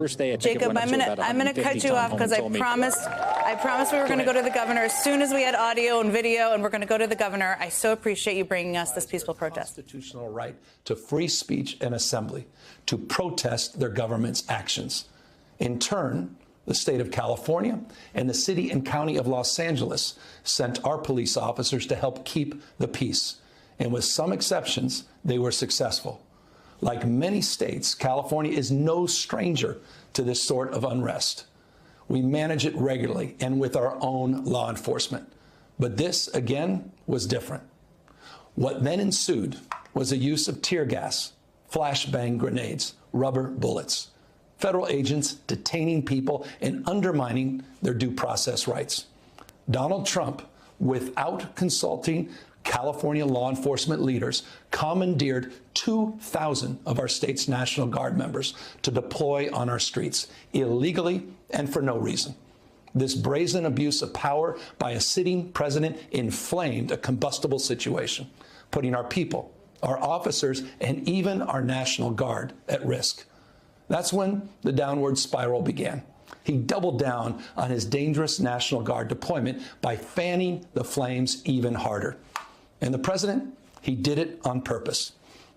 First day, Jacob, I'm gonna cut you off because I promised we were going to go to the governor as soon as we had audio and video, and we're going to go to the governor. I so appreciate you bringing us this peaceful protest. Constitutional right to free speech and assembly, to protest their government's actions. In turn, the state of California and the city and county of Los Angeles sent our police officers to help keep the peace. And with some exceptions, they were successful. Like many states, California is no stranger to this sort of unrest. We manage it regularly and with our own law enforcement. But this, again, was different. What then ensued was a use of tear gas, flashbang grenades, rubber bullets, federal agents detaining people and undermining their due process rights. Donald Trump, without consulting California law enforcement leaders, commandeered 2,000 of our state's National Guard members to deploy on our streets illegally and for no reason. This brazen abuse of power by a sitting president inflamed a combustible situation, putting our people, our officers, and even our National Guard at risk. That's when the downward spiral began. He doubled down on his dangerous National Guard deployment by fanning the flames even harder. And the president, he did it on purpose.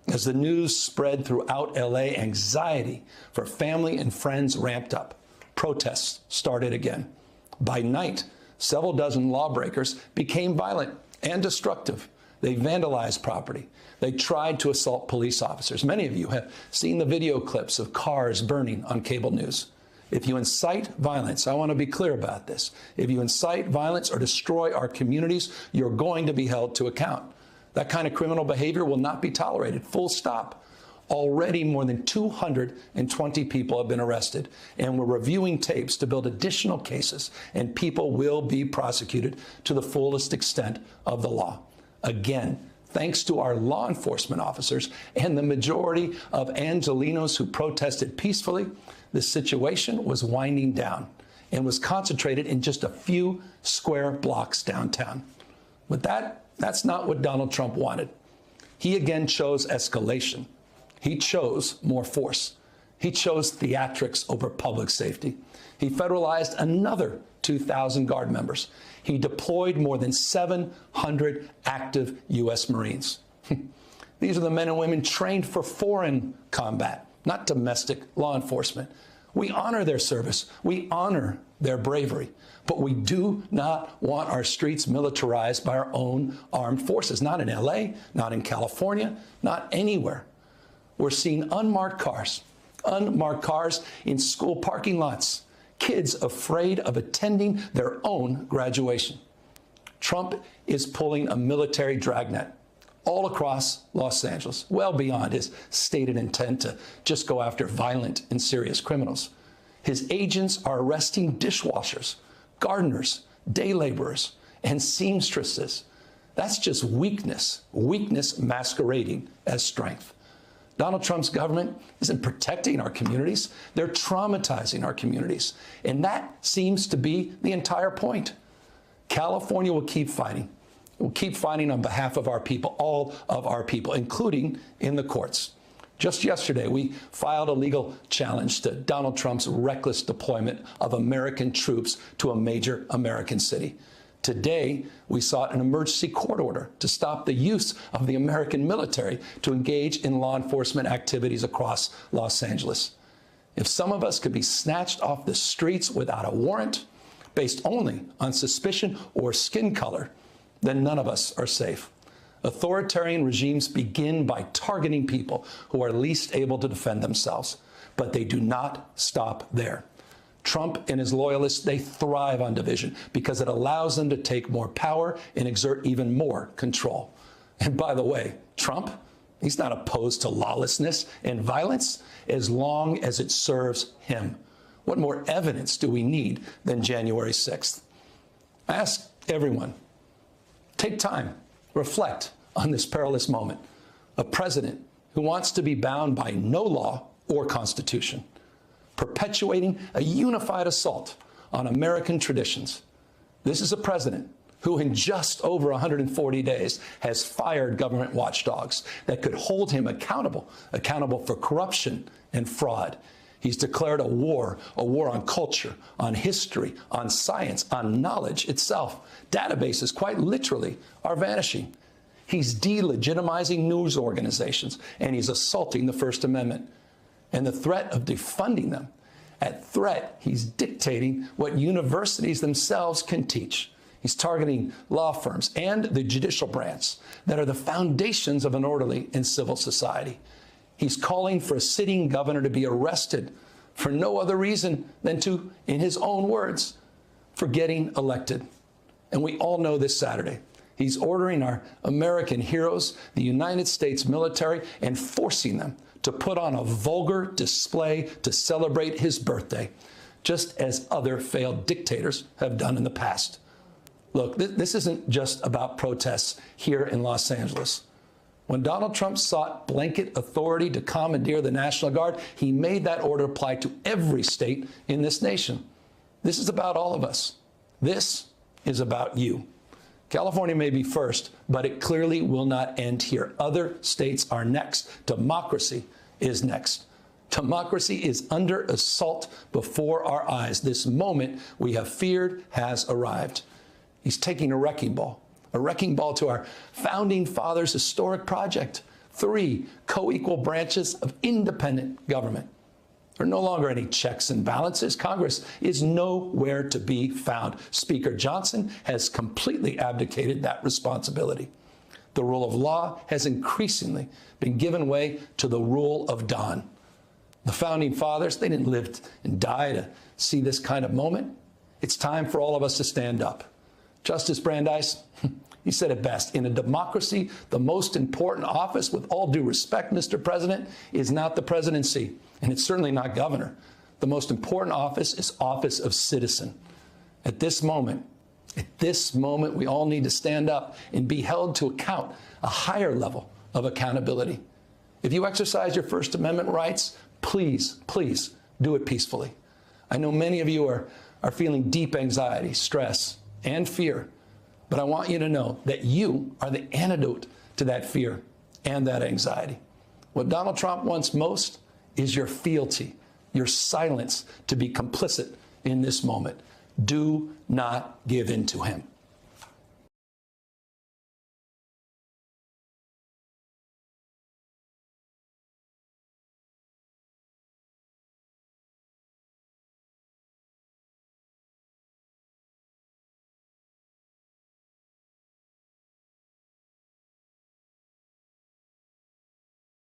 As the news spread throughout LA, anxiety for family and friends ramped up. Protests started again. By night, several dozen lawbreakers became violent and destructive. They vandalized property. They tried to assault police officers. Many of you have seen the video clips of cars burning on cable news. If you incite violence, I want to be clear about this. If you incite violence or destroy our communities, you're going to be held to account. That kind of criminal behavior will not be tolerated, full stop. Already more than 220 people have been arrested, and we're reviewing tapes to build additional cases, and people will be prosecuted to the fullest extent of the law. Again, thanks to our law enforcement officers and the majority of Angelenos who protested peacefully, the situation was winding down and was concentrated in just a few square blocks downtown. But that's not what Donald Trump wanted. He again chose escalation. He chose more force. He chose theatrics over public safety. He federalized another 2,000 Guard members. He deployed more than 700 active U.S. Marines. These are the men and women trained for foreign combat, not domestic law enforcement. We honor their service. We honor their bravery. But we do not want our streets militarized by our own armed forces. Not in L.A., not in California, not anywhere. We're seeing unmarked cars in school parking lots, kids afraid of attending their own graduation. Trump is pulling a military dragnet all across Los Angeles, well beyond his stated intent to just go after violent and serious criminals. His agents are arresting dishwashers, gardeners, day laborers, and seamstresses. That's just weakness masquerading as strength. Donald Trump's government isn't protecting our communities. They're traumatizing our communities. And that seems to be the entire point. California will keep fighting. We'll keep fighting on behalf of our people, all of our people, including in the courts. Just yesterday, we filed a legal challenge to Donald Trump's reckless deployment of American troops to a major American city. Today, we sought an emergency court order to stop the use of the American military to engage in law enforcement activities across Los Angeles. If some of us could be snatched off the streets without a warrant, based only on suspicion or skin color, then none of us are safe. Authoritarian regimes begin by targeting people who are least able to defend themselves, but they do not stop there. Trump and his loyalists, they thrive on division because it allows them to take more power and exert even more control. And by the way, Trump, he's not opposed to lawlessness and violence as long as it serves him. What more evidence do we need than January 6th? I ask everyone, take time, reflect on this perilous moment. A president who wants to be bound by no law or constitution, perpetuating a unified assault on American traditions. This is a president who in just over 140 days has fired government watchdogs that could hold him accountable for corruption and fraud. He's declared a war on culture, on history, on science, on knowledge itself. Databases, quite literally, are vanishing. He's delegitimizing news organizations, and he's assaulting the First Amendment. And the threat of defunding them, at threat, he's dictating what universities themselves can teach. He's targeting law firms and the judicial branch that are the foundations of an orderly and civil society. He's calling for a sitting governor to be arrested for no other reason than to, in his own words, for getting elected. And we all know this Saturday, he's ordering our American heroes, the United States military, and forcing them to put on a vulgar display to celebrate his birthday, just as other failed dictators have done in the past. Look, this isn't just about protests here in Los Angeles. When Donald Trump sought blanket authority to commandeer the National Guard, he made that order apply to every state in this nation. This is about all of us. This is about you. California may be first, but it clearly will not end here. Other states are next. Democracy is next. Democracy is under assault before our eyes. This moment we have feared has arrived. He's taking a wrecking ball to our founding fathers' historic project. 3 co-equal branches of independent government. There are no longer any checks and balances. Congress is nowhere to be found. Speaker Johnson has completely abdicated that responsibility. The rule of law has increasingly been given way to the rule of Don. The founding fathers, they didn't live and die to see this kind of moment. It's time for all of us to stand up. Justice Brandeis, he said it best. In a democracy, the most important office, with all due respect, Mr. President, is not the presidency, and it's certainly not governor. The most important office is office of citizen. At this moment, we all need to stand up and be held to account, a higher level of accountability. If you exercise your First Amendment rights, please, please do it peacefully. I know many of you are feeling deep anxiety, stress, and fear, but I want you to know that you are the antidote to that fear and that anxiety. What Donald Trump wants most is your fealty, your silence to be complicit in this moment. Do not give in to him.